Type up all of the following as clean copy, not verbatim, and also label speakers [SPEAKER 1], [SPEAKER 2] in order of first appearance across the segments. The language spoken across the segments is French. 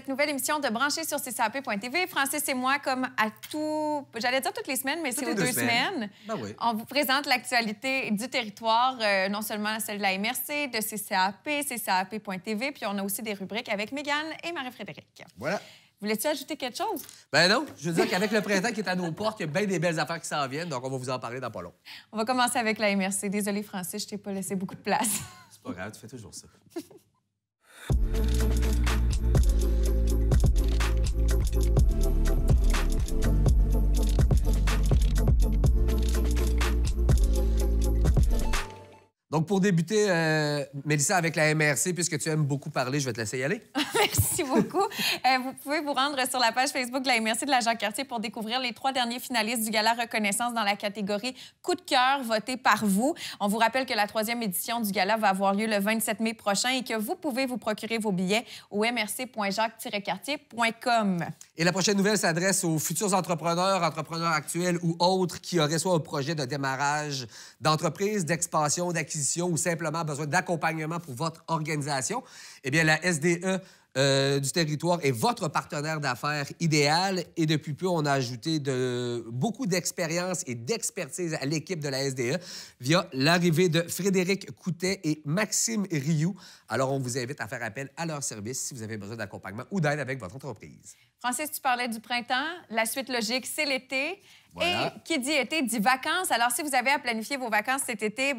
[SPEAKER 1] cette nouvelle émission de Brancher sur CCAP.tv. Francis et moi, comme à j'allais dire toutes les semaines, mais c'est aux 2 semaines.
[SPEAKER 2] Ben oui.
[SPEAKER 1] On vous présente l'actualité du territoire, non seulement celle de la MRC, de CCAP, CCAP.tv, puis on a aussi des rubriques avec Mégane et Marie-Frédéric.
[SPEAKER 2] Voilà.
[SPEAKER 1] Voulais-tu ajouter quelque chose?
[SPEAKER 2] Ben non, je veux dire qu'avec le printemps qui est à nos portes, il y a bien des belles affaires qui s'en viennent, donc on va vous en parler dans pas long.
[SPEAKER 1] On va commencer avec la MRC. Désolée, Francis, je t'ai pas laissé beaucoup de place.
[SPEAKER 2] C'est pas grave, tu fais toujours ça. Donc, pour débuter, Mélissa, avec la MRC, puisque tu aimes beaucoup parler, je vais te laisser y aller.
[SPEAKER 1] Merci beaucoup. Vous pouvez vous rendre sur la page Facebook de la MRC de la Jacques-Cartier pour découvrir les 3 derniers finalistes du Gala Reconnaissance dans la catégorie Coup de cœur, voté par vous. On vous rappelle que la 3e édition du Gala va avoir lieu le 27 mai prochain et que vous pouvez vous procurer vos billets au mrc.jacques-cartier.com.
[SPEAKER 2] Et la prochaine nouvelle s'adresse aux futurs entrepreneurs, entrepreneurs actuels ou autres qui auraient soit un projet de démarrage d'entreprise, d'expansion, d'acquisition ou simplement besoin d'accompagnement pour votre organisation. Eh bien, la SDE du territoire est votre partenaire d'affaires idéal et depuis peu, on a ajouté beaucoup d'expérience et d'expertise à l'équipe de la SDE via l'arrivée de Frédéric Coutet et Maxime Rioux. Alors, on vous invite à faire appel à leur service si vous avez besoin d'accompagnement ou d'aide avec votre entreprise.
[SPEAKER 1] Francis, tu parlais du printemps. La suite logique, c'est l'été.
[SPEAKER 2] Voilà.
[SPEAKER 1] Et qui dit été dit vacances. Alors, si vous avez à planifier vos vacances cet été,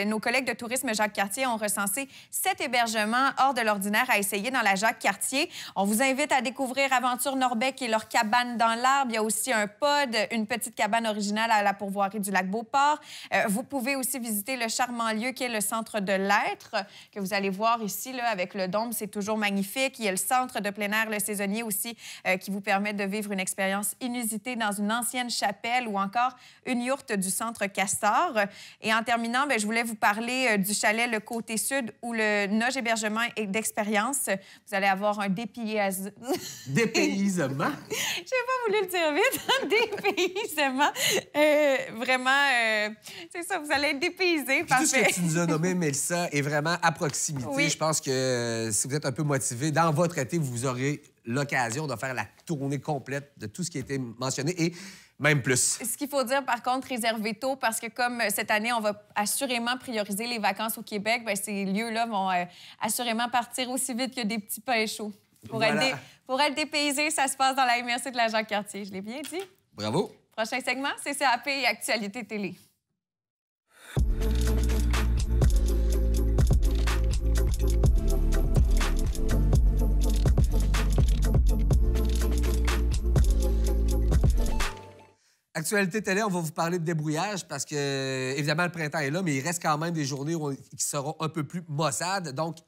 [SPEAKER 1] nos collègues de Tourisme Jacques-Cartier ont recensé 7 hébergements hors de l'ordinaire à essayer dans la Jacques-Cartier. On vous invite à découvrir Aventure Norbec et leur cabane dans l'arbre. Il y a aussi un pod, une petite cabane originale à la pourvoirie du lac Beauport. Vous pouvez aussi visiter le charmant lieu qui est le Centre de l'Être, que vous allez voir ici là, avec le dôme. C'est toujours magnifique. Il y a le Centre de plein air, le Saisonnier aussi, qui vous permet de vivre une expérience inusitée dans une ancienne chapelle ou encore une yourte du Centre Castor. Et en terminant, je voulais vous parler du chalet Le Côté Sud où le Noge hébergement et d'expérience. Vous allez avoir un dépaysement.
[SPEAKER 2] Dépaysement?
[SPEAKER 1] J'ai pas voulu le dire vite. Dépaysement. Vraiment, c'est ça, vous allez être dépaysés.
[SPEAKER 2] Tout ce que tu nous as nommé, Mélissa, est vraiment à proximité.
[SPEAKER 1] Oui.
[SPEAKER 2] Je pense que si vous êtes un peu motivé, dans votre été, vous aurez l'occasion de faire la tournée complète de tout ce qui a été mentionné et même plus.
[SPEAKER 1] Ce qu'il faut dire, par contre, réservez tôt parce que comme cette année, on va assurément prioriser les vacances au Québec, ces lieux-là vont assurément partir aussi vite que des petits pains chauds. Pour être dépaysé, ça se passe dans la MRC de la Jacques-Cartier. Je l'ai bien dit?
[SPEAKER 2] Bravo.
[SPEAKER 1] Prochain segment, CCAP et Actualité télé.
[SPEAKER 2] Actualité télé, on va vous parler de débrouillage parce que, évidemment, le printemps est là, mais il reste quand même des journées qui seront un peu plus maussades. Donc,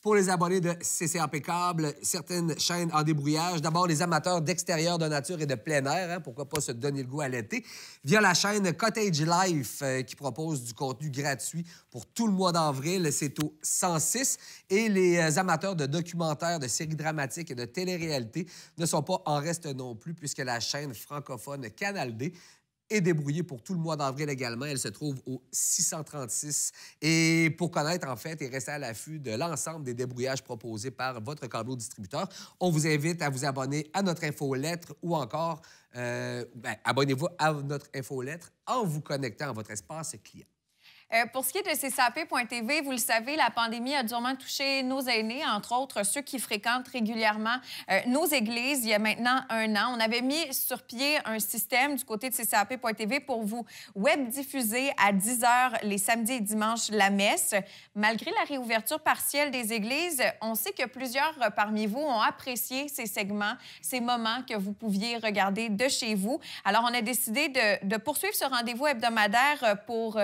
[SPEAKER 2] pour les abonnés de CCAP Câble, certaines chaînes en débrouillage. D'abord, les amateurs d'extérieur, de nature et de plein air, pourquoi pas se donner le goût à l'été, via la chaîne Cottage Life qui propose du contenu gratuit pour tout le mois d'avril. C'est au 106. Et les amateurs de documentaires, de séries dramatiques et de télé-réalité ne sont pas en reste non plus puisque la chaîne francophone Canal D est débrouillée pour tout le mois d'avril également. Elle se trouve au 636. Et pour connaître, en fait, et rester à l'affût de l'ensemble des débrouillages proposés par votre câbleau distributeur, on vous invite à vous abonner à notre infolettre ou encore abonnez-vous à notre infolettre en vous connectant à votre espace client.
[SPEAKER 1] Pour ce qui est de CCAP.tv, vous le savez, la pandémie a durement touché nos aînés, entre autres ceux qui fréquentent régulièrement nos églises. Il y a maintenant 1 an, on avait mis sur pied un système du côté de CCAP.tv pour vous web-diffuser à 10 h les samedis et dimanches la messe. Malgré la réouverture partielle des églises, on sait que plusieurs parmi vous ont apprécié ces segments, ces moments que vous pouviez regarder de chez vous. Alors, on a décidé de poursuivre ce rendez-vous hebdomadaire pour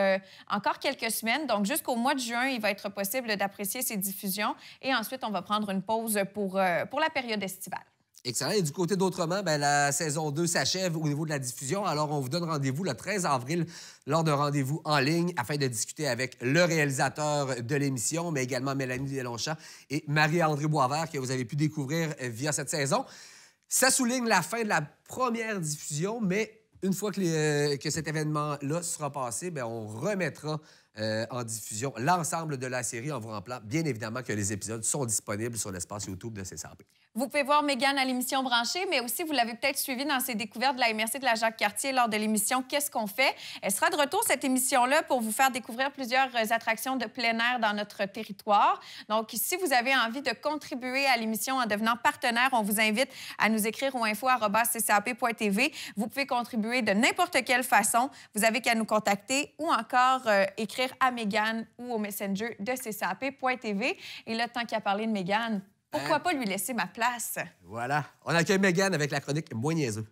[SPEAKER 1] encore quelques semaines. Donc, jusqu'au mois de juin, il va être possible d'apprécier ces diffusions. Et ensuite, on va prendre une pause pour la période estivale.
[SPEAKER 2] Excellent. Et du côté d'Autrement, la saison 2 s'achève au niveau de la diffusion. Alors, on vous donne rendez-vous le 13 avril lors d'un rendez-vous en ligne afin de discuter avec le réalisateur de l'émission, mais également Mélanie Delonchamp et Marie-André Boisvert, que vous avez pu découvrir via cette saison. Ça souligne la fin de la première diffusion, mais une fois que cet événement-là sera passé, on remettra en diffusion l'ensemble de la série en vous rappelant, bien évidemment, que les épisodes sont disponibles sur l'espace YouTube de CCAP.
[SPEAKER 1] Vous pouvez voir Mégane à l'émission Branchée, mais aussi, vous l'avez peut-être suivi dans ses découvertes de la MRC de la Jacques-Cartier lors de l'émission Qu'est-ce qu'on fait? Elle sera de retour, cette émission-là, pour vous faire découvrir plusieurs attractions de plein air dans notre territoire. Donc, si vous avez envie de contribuer à l'émission en devenant partenaire, on vous invite à nous écrire au info@ccap.tv. Vous pouvez contribuer de n'importe quelle façon. Vous avez qu'à nous contacter ou encore écrire à Mégane ou au Messenger de ccap.tv. Et là, tant qu'il a parlé de Mégane, pourquoi pas lui laisser ma place?
[SPEAKER 2] Voilà. On accueille Mégane avec la chronique Moins niaiseux.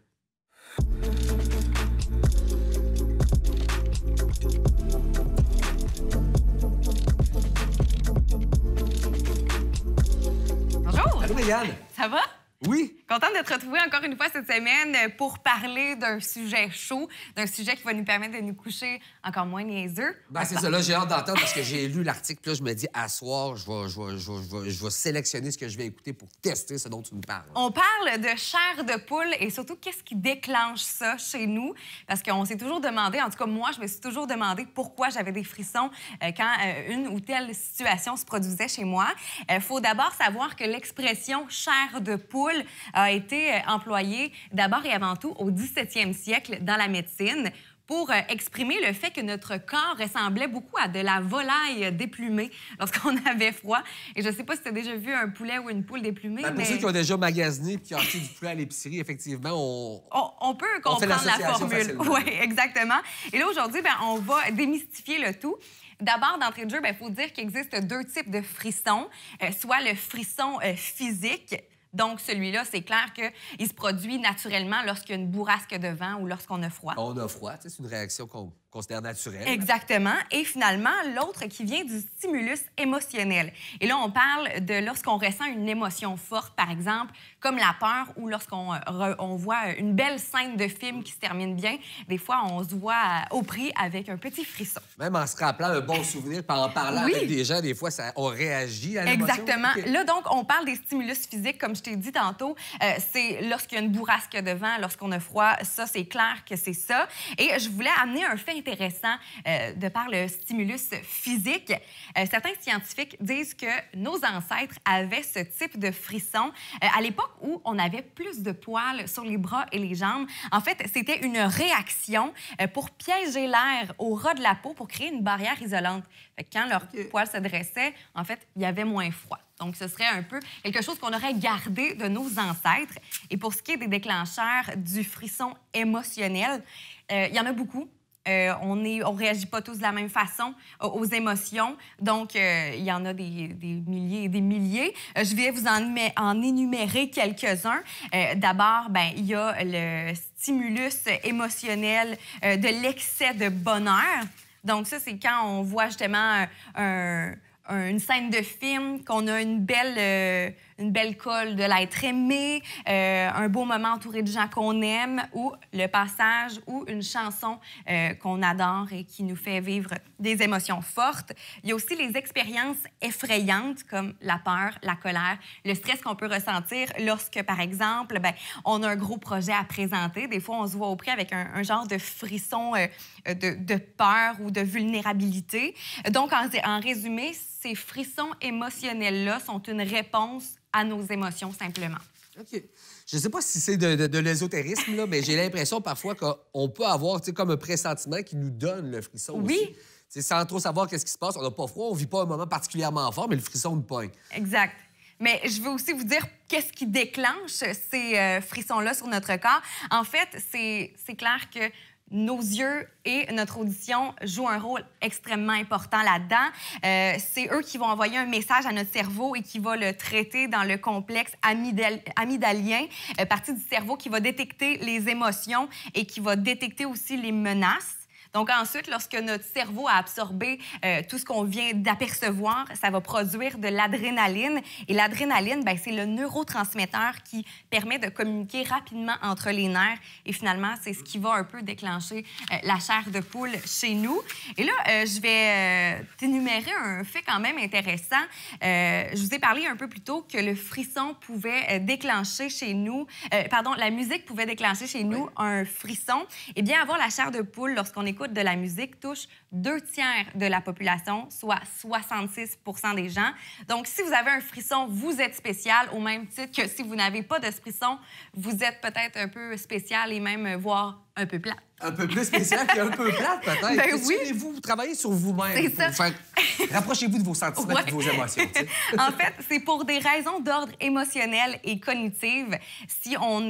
[SPEAKER 1] Bonjour!
[SPEAKER 2] Allô, Mégane?
[SPEAKER 1] Ça va?
[SPEAKER 2] Oui?
[SPEAKER 1] Contente de te retrouver encore une fois cette semaine pour parler d'un sujet chaud, d'un sujet qui va nous permettre de nous coucher encore moins niaiseux.
[SPEAKER 2] Ben, c'est ça. Là, j'ai hâte d'entendre parce que j'ai lu l'article. Puis là, je me dis, à soir, je vais sélectionner ce que je vais écouter pour tester ce dont tu nous parles.
[SPEAKER 1] On parle de chair de poule et surtout, qu'est-ce qui déclenche ça chez nous? Parce qu'on s'est toujours demandé, en tout cas, moi, je me suis toujours demandé pourquoi j'avais des frissons quand une ou telle situation se produisait chez moi. Il faut d'abord savoir que l'expression chair de poule a été employée d'abord et avant tout au 17e siècle dans la médecine pour exprimer le fait que notre corps ressemblait beaucoup à de la volaille déplumée lorsqu'on avait froid. Et je ne sais pas si tu as déjà vu un poulet ou une poule déplumée,
[SPEAKER 2] ben, pour ceux qui ont déjà magasiné et qui ont acheté du poulet à l'épicerie, effectivement,
[SPEAKER 1] on peut comprendre la formule. Oui, exactement. Et là, aujourd'hui, ben, on va démystifier le tout. D'abord, d'entrée de jeu, il faut dire qu'il existe deux types de frissons, soit le frisson physique. Donc, celui-là, c'est clair qu'il se produit naturellement lorsqu'il y a une bourrasque de vent ou lorsqu'on a froid.
[SPEAKER 2] On a froid, c'est une réaction qu'on considère naturelle.
[SPEAKER 1] Exactement. Et finalement, l'autre qui vient du stimulus émotionnel. Et là, on parle de lorsqu'on ressent une émotion forte, par exemple, comme la peur ou lorsqu'on on voit une belle scène de film qui se termine bien. Des fois, on se voit au prix avec un petit frisson.
[SPEAKER 2] Même en se rappelant un bon souvenir, en parlant avec des gens, des fois, on réagit à l'émotion.
[SPEAKER 1] Exactement. Okay. Là, donc, on parle des stimulus physiques, comme je t'ai dit tantôt. C'est lorsqu'il y a une bourrasque de vent, lorsqu'on a froid. Ça, c'est clair que c'est ça. Et je voulais amener un fait intéressant de par le stimulus physique. Certains scientifiques disent que nos ancêtres avaient ce type de frisson à l'époque où on avait plus de poils sur les bras et les jambes. En fait, c'était une réaction pour piéger l'air au ras de la peau pour créer une barrière isolante. Fait que quand leurs poils se dressaient, en fait, il y avait moins froid. Donc, ce serait un peu quelque chose qu'on aurait gardé de nos ancêtres. Et pour ce qui est des déclencheurs du frisson émotionnel, il y en a beaucoup. On réagit pas tous de la même façon aux émotions. Donc, il y en a des milliers et des milliers. Je vais vous en énumérer quelques-uns. D'abord, il y a le stimulus émotionnel de l'excès de bonheur. Donc, ça, c'est quand on voit justement une scène de film, qu'on a une belle colle de l'être aimé, un beau moment entouré de gens qu'on aime, ou le passage ou une chanson qu'on adore et qui nous fait vivre des émotions fortes. Il y a aussi les expériences effrayantes comme la peur, la colère, le stress qu'on peut ressentir lorsque, par exemple, on a un gros projet à présenter. Des fois, on se voit au prix avec un genre de frisson de peur ou de vulnérabilité. Donc, en résumé, ces frissons émotionnels-là sont une réponse à nos émotions, simplement.
[SPEAKER 2] OK. Je ne sais pas si c'est de l'ésotérisme, là, mais j'ai l'impression parfois qu'on peut avoir comme un pressentiment qui nous donne le frisson aussi. T'sais, sans trop savoir qu'est-ce qui se passe. On n'a pas froid, on ne vit pas un moment particulièrement fort, mais le frisson nous pogne.
[SPEAKER 1] Exact. Mais je veux aussi vous dire qu'est-ce qui déclenche ces frissons-là sur notre corps. En fait, c'est clair que nos yeux et notre audition jouent un rôle extrêmement important là-dedans. C'est eux qui vont envoyer un message à notre cerveau et qui va le traiter dans le complexe amygdalien, partie du cerveau qui va détecter les émotions et qui va détecter aussi les menaces. Donc ensuite, lorsque notre cerveau a absorbé tout ce qu'on vient d'apercevoir, ça va produire de l'adrénaline. Et l'adrénaline, c'est le neurotransmetteur qui permet de communiquer rapidement entre les nerfs. Et finalement, c'est ce qui va un peu déclencher la chair de poule chez nous. Et là, je vais t'énumérer un fait quand même intéressant. Je vous ai parlé un peu plus tôt que le frisson pouvait déclencher chez nous... la musique pouvait déclencher chez nous un frisson. Eh bien, avoir la chair de poule lorsqu'on écoute
[SPEAKER 3] l'écoute de la musique touche 2/3 de la population, soit 66 % des gens. Donc, si vous avez un frisson, vous êtes spécial, au même titre que si vous n'avez pas de frisson, vous êtes peut-être un peu spécial et même, voire un peu plate.
[SPEAKER 2] Un peu plus spécial qu'un peu plate, peut-être.
[SPEAKER 3] Ben oui.
[SPEAKER 2] Vous travaillez sur vous-même.
[SPEAKER 3] C'est ça.
[SPEAKER 2] Rapprochez-vous de vos sentiments et de vos émotions. Tu sais.
[SPEAKER 3] En fait, c'est pour des raisons d'ordre émotionnel et cognitif si on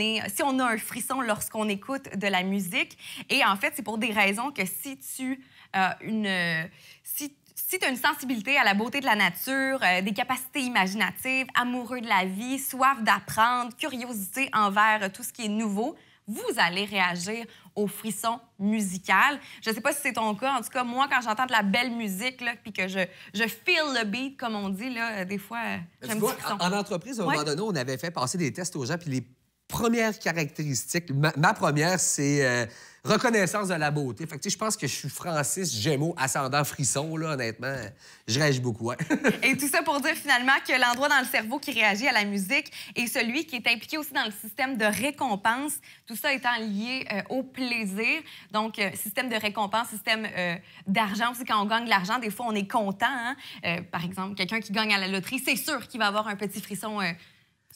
[SPEAKER 3] a un frisson lorsqu'on écoute de la musique. Et en fait, c'est pour des raisons que si tu as si tu as une sensibilité à la beauté de la nature, des capacités imaginatives, amoureux de la vie, soif d'apprendre, curiosité envers tout ce qui est nouveau, vous allez réagir au frisson musical. Je ne sais pas si c'est ton cas. En tout cas, moi, quand j'entends de la belle musique puis que je feel the beat, comme on dit, là, des fois, j'ai un petit frisson.
[SPEAKER 2] En entreprise, à un moment donné, on avait fait passer des tests aux gens, puis les premières caractéristiques, ma première, c'est reconnaissance de la beauté. Fait que, je pense que je suis Francis Gémeaux, ascendant frisson, là, honnêtement. Je réagis beaucoup, ouais.
[SPEAKER 3] Et tout ça pour dire finalement que l'endroit dans le cerveau qui réagit à la musique est celui qui est impliqué aussi dans le système de récompense, tout ça étant lié au plaisir. Donc, système de récompense, système d'argent aussi. Quand on gagne de l'argent, des fois, on est content. Hein? Par exemple, quelqu'un qui gagne à la loterie, c'est sûr qu'il va avoir un petit frisson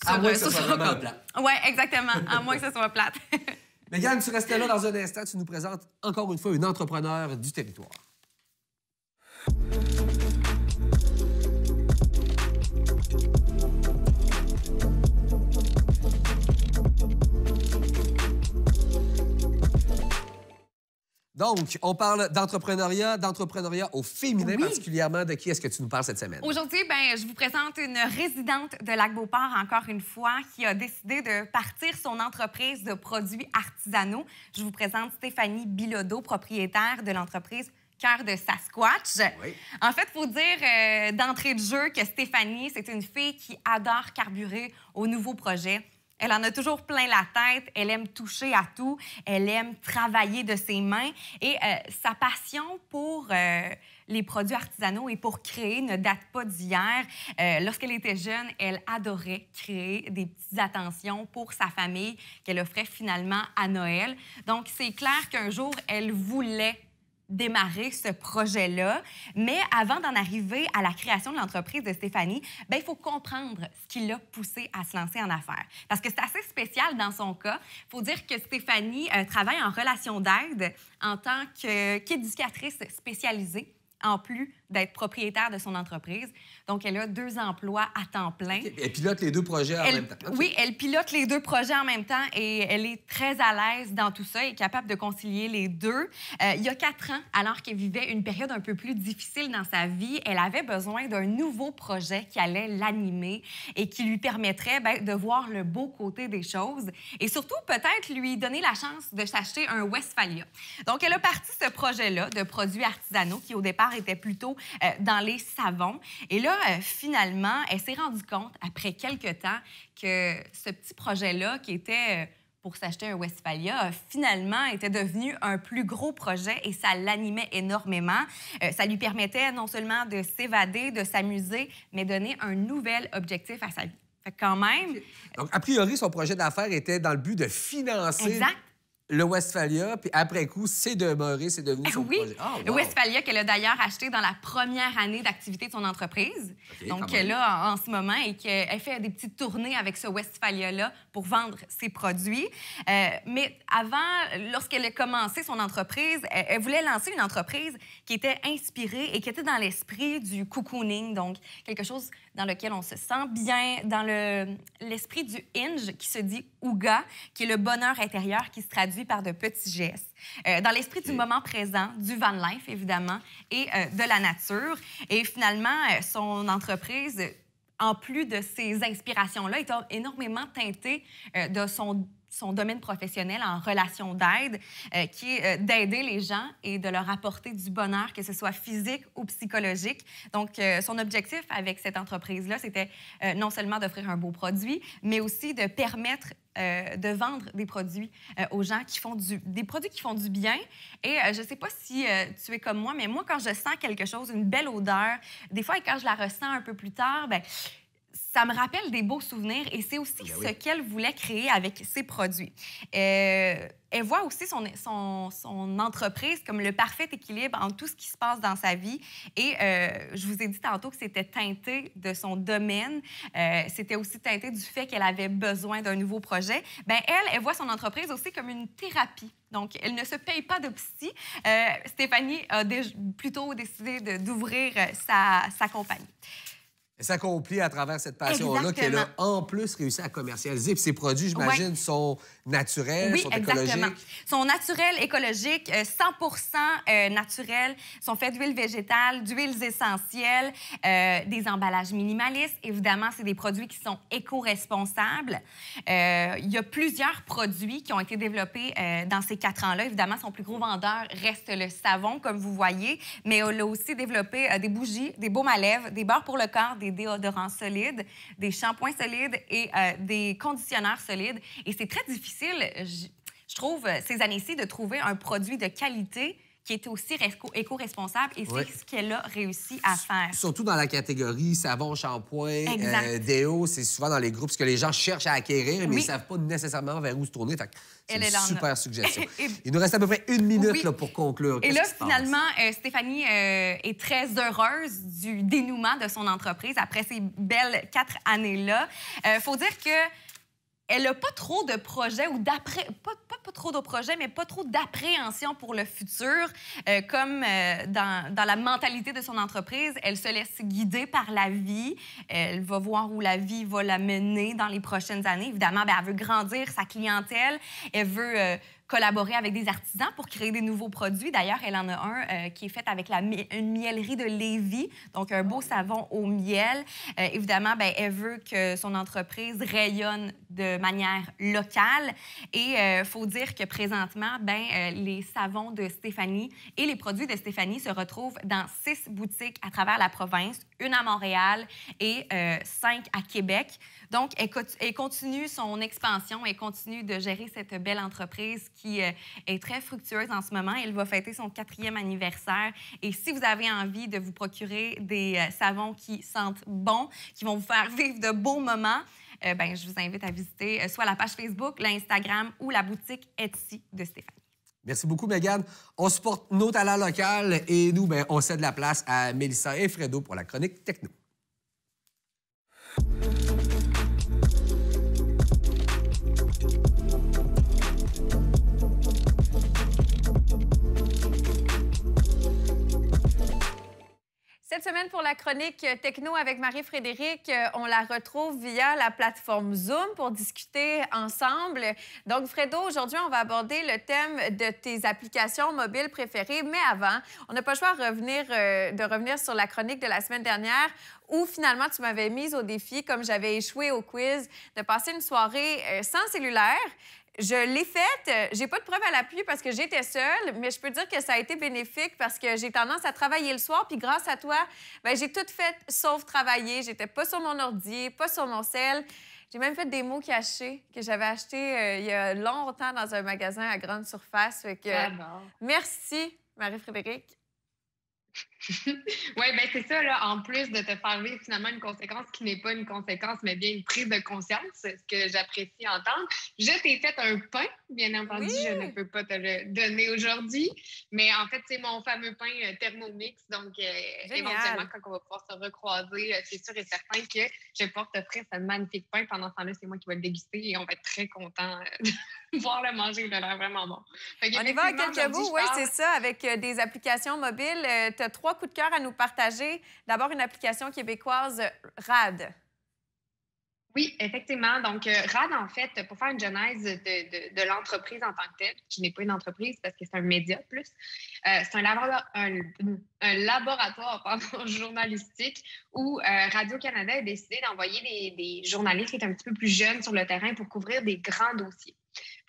[SPEAKER 2] à moins que ce soit vraiment plate.
[SPEAKER 3] Oui, exactement. À moins que ce soit plate.
[SPEAKER 2] Mégane, tu restes là dans un instant. Tu nous présentes encore une fois une entrepreneure du territoire. Donc, on parle d'entrepreneuriat au féminin particulièrement. De qui est-ce que tu nous parles cette semaine?
[SPEAKER 3] Aujourd'hui, je vous présente une résidente de Lac-Beauport, encore une fois, qui a décidé de partir son entreprise de produits artisanaux. Je vous présente Stéphanie Bilodeau, propriétaire de l'entreprise Cœur de Sasquatch. Oui. En fait, il faut dire d'entrée de jeu que Stéphanie, c'est une fille qui adore carburer aux nouveaux projets. Elle en a toujours plein la tête, elle aime toucher à tout, elle aime travailler de ses mains et sa passion pour les produits artisanaux et pour créer ne date pas d'hier. Lorsqu'elle était jeune, elle adorait créer des petites attentions pour sa famille qu'elle offrait finalement à Noël. Donc, c'est clair qu'un jour, elle voulait démarrer ce projet-là. Mais avant d'en arriver à la création de l'entreprise de Stéphanie, il faut comprendre ce qui l'a poussée à se lancer en affaires. Parce que c'est assez spécial dans son cas. Il faut dire que Stéphanie travaille en relation d'aide en tant qu'éducatrice spécialisée, en plus d'être propriétaire de son entreprise. Donc, elle a 2 emplois à temps plein.
[SPEAKER 2] Okay. Elle pilote les 2 projets en même temps. Okay.
[SPEAKER 3] Oui, elle pilote les 2 projets en même temps et elle est très à l'aise dans tout ça et capable de concilier les 2. Il y a 4 ans, alors qu'elle vivait une période un peu plus difficile dans sa vie, elle avait besoin d'un nouveau projet qui allait l'animer et qui lui permettrait de voir le beau côté des choses et surtout, peut-être, lui donner la chance de s'acheter un Westphalia. Donc, elle a parti ce projet-là de produits artisanaux qui, au départ, était plutôt dans les savons. Et là, finalement, elle s'est rendue compte, après quelques temps, que ce petit projet-là, qui était pour s'acheter un Westphalia, finalement, était devenu un plus gros projet et ça l'animait énormément. Ça lui permettait non seulement de s'évader, de s'amuser, mais donner un nouvel objectif à sa vie. Fait que quand même...
[SPEAKER 2] Donc, a priori, son projet d'affaires était dans le but de financer... le Westphalia, puis après coup, c'est devenu son projet. Oh, wow.
[SPEAKER 3] Le Westphalia qu'elle a d'ailleurs acheté dans la première année d'activité de son entreprise. Okay, donc là, en ce moment, et qu'elle fait des petites tournées avec ce Westphalia-là pour vendre ses produits. Mais avant, lorsqu'elle a commencé son entreprise, elle voulait lancer une entreprise qui était inspirée et qui était dans l'esprit du cocooning, donc quelque chose dans lequel on se sent bien, dans l'esprit du Hinge qui se dit Ouga, qui est le bonheur intérieur qui se traduit par de petits gestes. Dans l'esprit du moment présent, du van life, évidemment, et de la nature. Et finalement, son entreprise, en plus de ces inspirations-là, est énormément teintée de son domaine professionnel en relation d'aide, qui est d'aider les gens et de leur apporter du bonheur, que ce soit physique ou psychologique. Donc, son objectif avec cette entreprise-là, c'était non seulement d'offrir un beau produit, mais aussi de permettre de vendre des produits aux gens qui font des produits qui font du bien. Et je ne sais pas si tu es comme moi, mais moi, quand je sens quelque chose, une belle odeur, des fois, quand je la ressens un peu plus tard, ça me rappelle des beaux souvenirs et c'est aussi ce qu'elle voulait créer avec ses produits. Elle voit aussi son entreprise comme le parfait équilibre entre tout ce qui se passe dans sa vie. Et je vous ai dit tantôt que c'était teinté de son domaine. C'était aussi teinté du fait qu'elle avait besoin d'un nouveau projet. Bien, elle voit son entreprise aussi comme une thérapie. Donc, elle ne se paye pas de psy. Stéphanie a plutôt décidé d'ouvrir sa compagnie.
[SPEAKER 2] Elle s'accomplit à travers cette passion-là qu'elle a en plus réussi à commercialiser. Puis ses produits, j'imagine, sont naturels, sont écologiques.
[SPEAKER 3] Sont naturels, écologiques, 100% naturels, sont faits d'huile végétale, d'huiles essentielles, des emballages minimalistes. Évidemment, c'est des produits qui sont éco-responsables. Il y a plusieurs produits qui ont été développés dans ces 4 ans-là. Évidemment, son plus gros vendeur reste le savon, comme vous voyez, mais elle a aussi développé des bougies, des baumes à lèvres, des beurres pour le corps, des déodorants solides, des shampoings solides et des conditionneurs solides. Et c'est très difficile, je trouve, ces années-ci, de trouver un produit de qualité qui est aussi éco-responsable et c'est ce qu'elle a réussi à faire.
[SPEAKER 2] Surtout dans la catégorie savon, shampoing, déo, c'est souvent dans les groupes ce que les gens cherchent à acquérir, mais ils ne savent pas nécessairement vers où se tourner. C'est une super suggestion. Il nous reste à peu près 1 minute là, pour conclure.
[SPEAKER 3] Et là, finalement, Stéphanie est très heureuse du dénouement de son entreprise après ces belles 4 années-là. Faut dire que elle n'a pas trop de projets ou pas trop de projets, mais pas trop d'appréhension pour le futur. Comme dans la mentalité de son entreprise, elle se laisse guider par la vie. Elle va voir où la vie va la mener dans les prochaines années. Évidemment, bien, elle veut grandir sa clientèle. Elle veut collaborer avec des artisans pour créer des nouveaux produits. D'ailleurs, elle en a un qui est fait avec une mielerie de Lévis, donc un beau savon au miel. Évidemment, bien, elle veut que son entreprise rayonne de manière locale. Et il faut dire que présentement, bien, les savons de Stéphanie et les produits de Stéphanie se retrouvent dans 6 boutiques à travers la province, 1 à Montréal et 5 à Québec. Donc, elle continue son expansion, elle continue de gérer cette belle entreprise qui est très fructueuse en ce moment. Elle va fêter son 4e anniversaire. Et si vous avez envie de vous procurer des savons qui sentent bon, qui vont vous faire vivre de beaux moments, ben, je vous invite à visiter soit la page Facebook, l'Instagram ou la boutique Etsy de Stéphanie.
[SPEAKER 2] Merci beaucoup, Mégane. On supporte nos talents locaux et nous, ben, on cède la place à Mélissa et Fredo pour la chronique techno.
[SPEAKER 1] Cette semaine, pour la chronique techno avec Marie-Frédérique, on la retrouve via la plateforme Zoom pour discuter ensemble. Donc, Fredo, aujourd'hui, on va aborder le thème de tes applications mobiles préférées. Mais avant, on n'a pas le choix de revenir sur la chronique de la semaine dernière où finalement, tu m'avais mise au défi, comme j'avais échoué au quiz, de passer une soirée sans cellulaire. Je l'ai faite. J'ai pas de preuve à l'appui parce que j'étais seule, mais je peux dire que ça a été bénéfique parce que j'ai tendance à travailler le soir. Puis grâce à toi, bien, j'ai tout fait sauf travailler. J'étais pas sur mon ordi, pas sur mon cell. J'ai même fait des mots cachés que j'avais achetés il y a longtemps dans un magasin à grande surface. Fait que, merci, Marie-Frédérique.
[SPEAKER 4] Oui, bien c'est ça, là, en plus de te faire vivre finalement une conséquence qui n'est pas une conséquence, mais bien une prise de conscience, ce que j'apprécie entendre. Je t'ai fait un pain, bien entendu, je ne peux pas te le donner aujourd'hui, mais en fait, c'est mon fameux pain Thermomix, donc éventuellement, quand on va pouvoir se recroiser, c'est sûr et certain que je vais pouvoir t'offrir ce magnifique pain. Pendant ce temps-là, c'est moi qui vais le déguster et on va être très contents de pouvoir le manger, il a l'air vraiment bon.
[SPEAKER 1] On y va à quelques bouts, oui, c'est ça, avec des applications mobiles. Tu as 3 coups de cœur à nous partager. D'abord, une application québécoise, RAD.
[SPEAKER 4] Oui, effectivement. Donc, RAD, en fait, pour faire une genèse de l'entreprise en tant que telle, qui n'est pas une entreprise parce que c'est un média plus, c'est un laboratoire journalistique où Radio-Canada a décidé d'envoyer des journalistes qui étaient un petit peu plus jeunes sur le terrain pour couvrir des grands dossiers.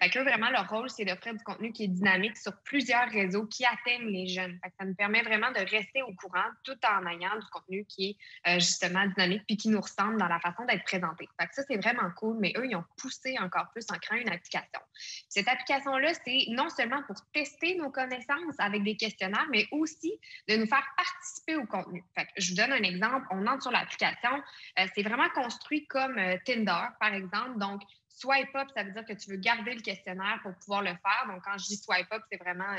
[SPEAKER 4] Fait qu'eux, vraiment, leur rôle, c'est d'offrir du contenu qui est dynamique sur plusieurs réseaux qui atteignent les jeunes. Fait que ça nous permet vraiment de rester au courant tout en ayant du contenu qui est justement dynamique puis qui nous ressemble dans la façon d'être présenté. Fait que ça, c'est vraiment cool, mais eux, ils ont poussé encore plus en créant une application. Cette application-là, c'est non seulement pour tester nos connaissances avec des questionnaires, mais aussi de nous faire participer au contenu. Fait que je vous donne un exemple. On entre sur l'application. C'est vraiment construit comme Tinder, par exemple. Donc, swipe up, ça veut dire que tu veux garder le questionnaire pour pouvoir le faire. Donc, quand je dis swipe up, c'est vraiment,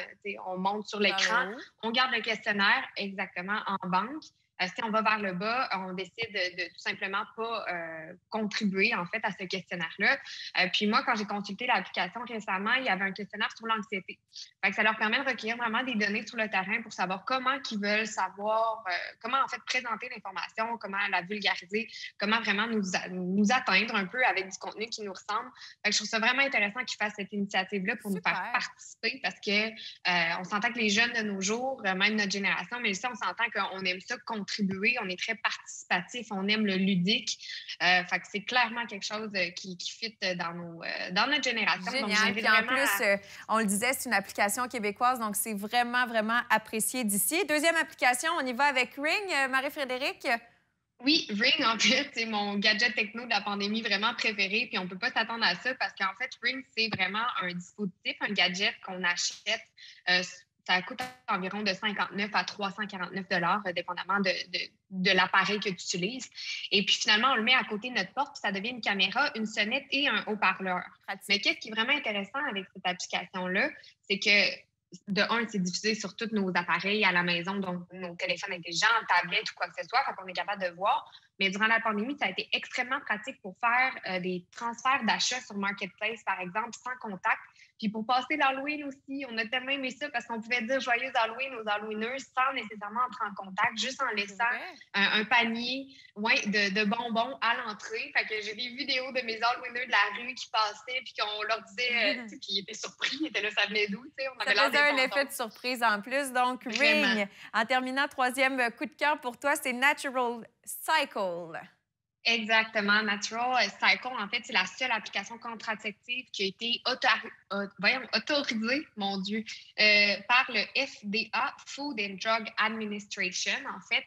[SPEAKER 4] on monte sur l'écran, on garde le questionnaire exactement en banque. Si on va vers le bas, on décide de tout simplement pas contribuer, en fait, à ce questionnaire-là. Puis moi, quand j'ai consulté l'application récemment, il y avait un questionnaire sur l'anxiété. Fait que ça leur permet de recueillir vraiment des données sur le terrain pour savoir comment ils veulent savoir, comment, en fait, présenter l'information, comment la vulgariser, comment vraiment nous atteindre un peu avec du contenu qui nous ressemble. Fait que je trouve ça vraiment intéressant qu'ils fassent cette initiative-là pour nous faire participer parce que on s'entend que les jeunes de nos jours, même notre génération, mais aussi on s'entend qu'on aime ça contribuer, on est très participatif, on aime le ludique. Fait que c'est clairement quelque chose qui fit dans notre génération.
[SPEAKER 1] Génial. Puis en plus, on le disait, c'est une application québécoise, donc c'est vraiment, vraiment apprécié d'ici. Deuxième application, on y va avec Ring. Marie-Frédérique?
[SPEAKER 4] Oui, Ring, en fait, c'est mon gadget techno de la pandémie vraiment préféré. Puis on ne peut pas s'attendre à ça parce qu'en fait, Ring, c'est vraiment un dispositif, un gadget qu'on achète. Ça coûte environ de 59 à 349 $, dépendamment de l'appareil que tu utilises. Et puis finalement, on le met à côté de notre porte, puis ça devient une caméra, une sonnette et un haut-parleur. Mais qu'est-ce qui est vraiment intéressant avec cette application-là, c'est que de un, c'est diffusé sur tous nos appareils à la maison, donc nos téléphones intelligents, tablettes ou quoi que ce soit, fait qu'on est capable de voir. Mais durant la pandémie, ça a été extrêmement pratique pour faire des transferts d'achats sur Marketplace, par exemple, sans contact. Puis pour passer l'Halloween aussi, on a tellement aimé ça parce qu'on pouvait dire joyeux Halloween aux Halloweeners sans nécessairement entrer en contact, juste en laissant un panier de bonbons à l'entrée. Fait que j'ai des vidéos de mes Halloweeners de la rue qui passaient puis qu'on leur disait qu'ils étaient surpris, ils étaient là, ça venait d'où? On avait
[SPEAKER 1] ça faisait un effet de surprise en plus. Donc, vraiment. Ring, en terminant, troisième coup de cœur pour toi, c'est Natural Cycle.
[SPEAKER 4] Exactement. Natural Cycle, en fait, c'est la seule application contraceptive qui a été autorisée, mon Dieu, par le FDA, Food and Drug Administration, en fait.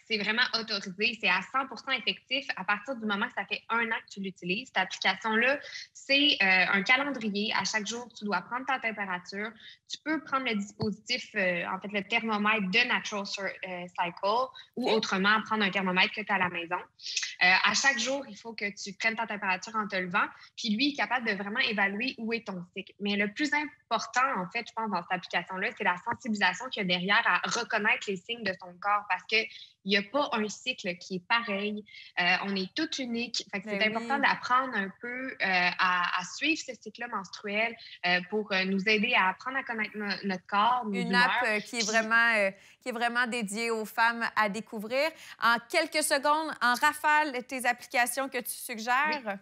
[SPEAKER 4] C'est vraiment autorisé. C'est à 100% effectif à partir du moment que ça fait 1 an que tu l'utilises. Cette application-là, c'est un calendrier. À chaque jour, tu dois prendre ta température. Tu peux prendre le dispositif, en fait, le thermomètre de Natural Cycle ou autrement, prendre un thermomètre que tu as à la maison. À chaque jour, il faut que tu prennes ta température en te levant. Puis lui, il est capable de vraiment évaluer où est ton cycle. Mais le plus important, en fait, je pense, dans cette application-là, c'est la sensibilisation qu'il y a derrière à reconnaître les signes de ton corps parce qu'il n'y a pas un cycle qui est pareil. On est tous uniques. Fait que c'est important d'apprendre un peu à suivre ce cycle-là menstruel pour nous aider à apprendre à connaître notre corps, nos humeurs.
[SPEAKER 1] App qui est vraiment dédiée aux femmes à découvrir. En quelques secondes, en rafale, tes applications que tu suggères?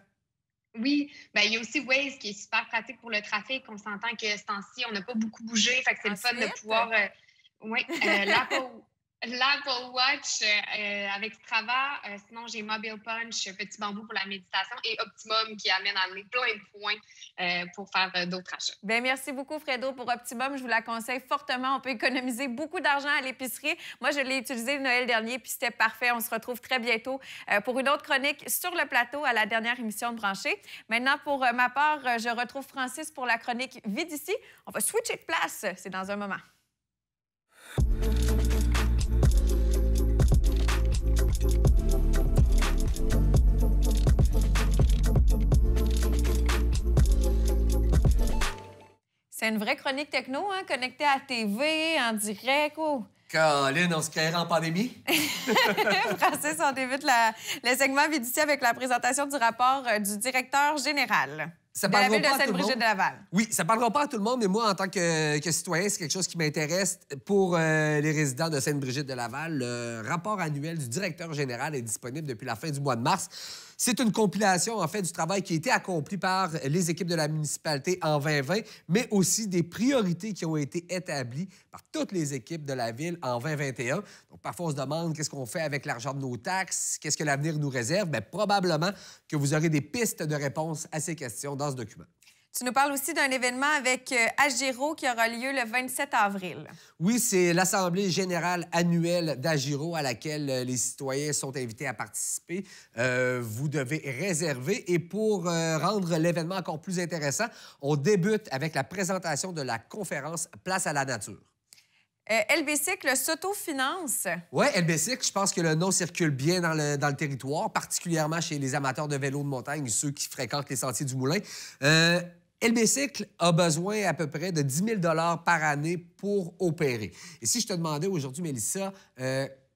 [SPEAKER 4] Oui, bien, il y a aussi Waze qui est super pratique pour le trafic. On s'entend que ce temps-ci, on n'a pas beaucoup bougé, fait que c'est le fun de pouvoir... L'Apple Watch avec Strava. Sinon, j'ai Mobile Punch, Petit Bambou pour la méditation et Optimum qui amène à amener plein de points pour faire d'autres achats.
[SPEAKER 1] Bien, merci beaucoup, Fredo, pour Optimum. Je vous la conseille fortement. On peut économiser beaucoup d'argent à l'épicerie. Moi, je l'ai utilisé le Noël dernier, puis c'était parfait. On se retrouve très bientôt pour une autre chronique sur le plateau à la dernière émission de Branché. Maintenant, pour ma part, je retrouve Francis pour la chronique Vie d'ici. On va switcher de place. C'est dans un moment. C'est une vraie chronique techno, hein, connectée à la TV, en direct. Oh.
[SPEAKER 2] Colin, on se créera en pandémie?
[SPEAKER 1] Francis, on débute le segment Vie d'ici avec la présentation du rapport du directeur général de la ville de Sainte-Brigitte-de-Laval.
[SPEAKER 2] Oui, ça ne parlera pas à tout le monde, mais moi, en tant que citoyen, c'est quelque chose qui m'intéresse. Pour les résidents de Sainte-Brigitte-de-Laval, le rapport annuel du directeur général est disponible depuis la fin du mois de mars. C'est une compilation, en fait, du travail qui a été accompli par les équipes de la municipalité en 2020, mais aussi des priorités qui ont été établies par toutes les équipes de la ville en 2021. Donc, parfois, on se demande qu'est-ce qu'on fait avec l'argent de nos taxes, qu'est-ce que l'avenir nous réserve. Bien, probablement que vous aurez des pistes de réponse à ces questions dans ce document.
[SPEAKER 1] Tu nous parles aussi d'un événement avec Agiro qui aura lieu le 27 avril.
[SPEAKER 2] Oui, c'est l'Assemblée générale annuelle d'Agiro à laquelle les citoyens sont invités à participer. Vous devez réserver. Et pour rendre l'événement encore plus intéressant, on débute avec la présentation de la conférence Place à la nature.
[SPEAKER 1] LBcycle s'autofinance. Oui,
[SPEAKER 2] LBcycle, je pense que le nom circule bien dans le territoire, particulièrement chez les amateurs de vélo de montagne, ceux qui fréquentent les sentiers du Moulin. LBcycle a besoin à peu près de 10 000 par année pour opérer. Et si je te demandais aujourd'hui, Mélissa,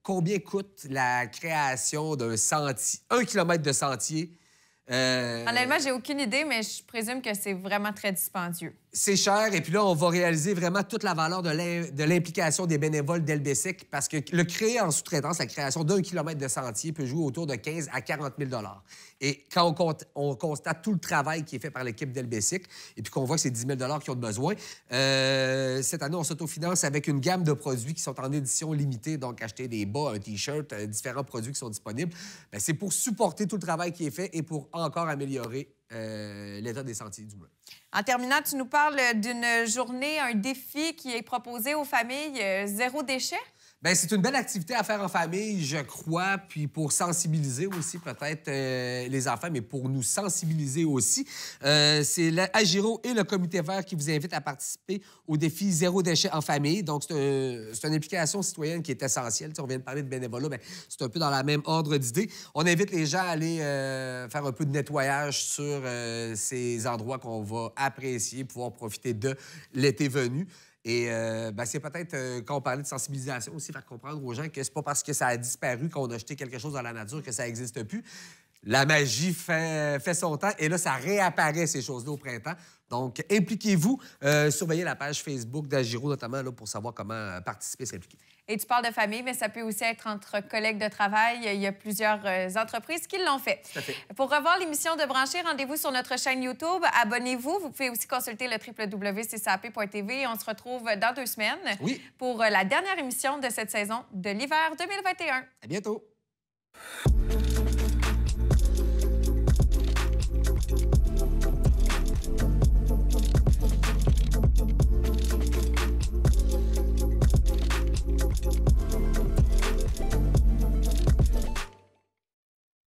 [SPEAKER 2] combien coûte la création d'un sentier, 1 kilomètre de sentier?
[SPEAKER 1] Honnêtement, j'ai aucune idée, mais je présume que c'est vraiment très dispendieux.
[SPEAKER 2] C'est cher, et puis là, on va réaliser vraiment toute la valeur de l'implication des bénévoles d'LBcycle, parce que le créer en sous-traitance, la création d'1 kilomètre de sentier peut jouer autour de 15 à 40 000 $. Et quand on constate tout le travail qui est fait par l'équipe d'LBcycle, et puis qu'on voit que c'est 10 000 $ qu'ils ont besoin, cette année, on s'autofinance avec une gamme de produits qui sont en édition limitée, donc acheter des bas, un T-shirt, différents produits qui sont disponibles. Bien, c'est pour supporter tout le travail qui est fait et pour encore améliorer l'état des sentiers du Moulin.
[SPEAKER 1] En terminant, tu nous parles d'une journée, un défi qui est proposé aux familles zéro déchet?
[SPEAKER 2] Bien, c'est une belle activité à faire en famille, je crois, puis pour sensibiliser aussi peut-être les enfants, mais pour nous sensibiliser aussi. C'est l'Agiro et le Comité vert qui vous invitent à participer au défi Zéro déchet en famille. Donc, c'est une implication citoyenne qui est essentielle. Tu sais, on vient de parler de bénévolat, bien, c'est un peu dans la même ordre d'idée. On invite les gens à aller faire un peu de nettoyage sur ces endroits qu'on va apprécier, pouvoir profiter de l'été venu. Et c'est peut-être, quand on parlait de sensibilisation aussi, faire comprendre aux gens que c'est pas parce que ça a disparu qu'on a jeté quelque chose dans la nature que ça n'existe plus. La magie fait son temps et là, ça réapparaît, ces choses-là, au printemps. Donc, impliquez-vous. Surveillez la page Facebook d'Agiro, notamment, là, pour savoir comment participer et s'impliquer.
[SPEAKER 1] Et tu parles de famille, mais ça peut aussi être entre collègues de travail. Il y a plusieurs entreprises qui l'ont fait.
[SPEAKER 2] Tout à fait.
[SPEAKER 1] Pour revoir l'émission de Brancher, rendez-vous sur notre chaîne YouTube. Abonnez-vous. Vous pouvez aussi consulter le www.ccap.tv. On se retrouve dans 2 semaines pour la dernière émission de cette saison de l'hiver 2021.
[SPEAKER 2] À bientôt.